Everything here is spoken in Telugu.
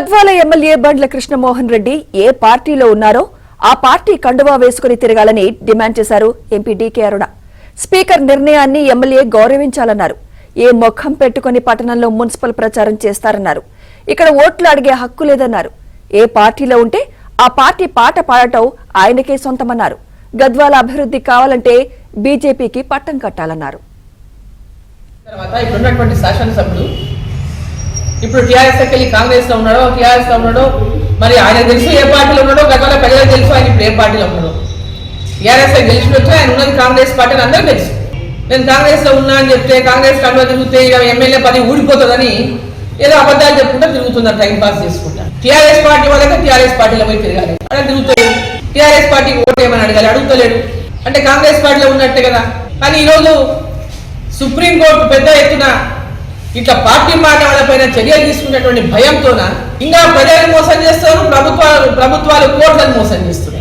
గద్వాల ఎమ్మెల్యే బండ్ల కృష్ణమోహన్ రెడ్డి ఏ పార్టీలో ఉన్నారో ఆ పార్టీ కండువా వేసుకుని తిరగాలని డిమాండ్ చేశారు ఎంపీ డీకే అరుణ. స్పీకర్ నిర్ణయాన్ని ఎమ్మెల్యే గౌరవించాలన్నారు. ఏ మొఖం పెట్టుకుని పట్టణంలో మున్సిపల్ ప్రచారం చేస్తారన్నారు. ఇక్కడ ఓట్లు అడిగే హక్కు లేదన్నారు. ఏ పార్టీలో ఉంటే ఆ పార్టీ పాట పాడటం ఆయనకే సొంతమన్నారు. గద్వాల అభివృద్ధి కావాలంటే బీజేపీకి పట్టం కట్టాలన్నారు. ఇప్పుడు టీఆర్ఎస్ వెళ్ళి కాంగ్రెస్ లో ఉన్నాడో టీఆర్ఎస్ లో ఉన్నాడో మరి ఆయన తెలుసు ఏ పార్టీలో ఉన్నాడో గతంలో ప్రజలకు తెలుసు ఆయన ఇప్పుడు ఏ పార్టీలో ఉన్నాడో. టీఆర్ఎస్ గెలిచినట్టు ఆయన ఉన్నది కాంగ్రెస్ పార్టీ అని అందరూ తెలుసు. నేను కాంగ్రెస్ లో ఉన్నా అని చెప్తే కాంగ్రెస్ కండువా తిరిగితే ఎమ్మెల్యే పది ఊడిపోతుందని ఏదో అబద్ధాలు చెప్పుకుంటా తిరుగుతున్నారు, టైం పాస్ చేసుకుంటా. టీఆర్ఎస్ పార్టీ వాళ్ళకి టీఆర్ఎస్ పార్టీలో పోయి తిరగాలి అలా తిరుగుతాడు. టీఆర్ఎస్ పార్టీకి ఓటు ఏమని అడగాలి, అడుగుతలేడు. అంటే కాంగ్రెస్ పార్టీలో ఉన్నట్టే కదా. కానీ ఈరోజు సుప్రీంకోర్టు పెద్ద ఎత్తున ఇట్లా పార్టీ మాట్లాడపైన చర్యలు తీసుకున్నటువంటి భయంతోన ఇంకా ప్రజలను మోసం చేస్తారు, ప్రభుత్వాలు కోర్టులను మోసం చేస్తారు.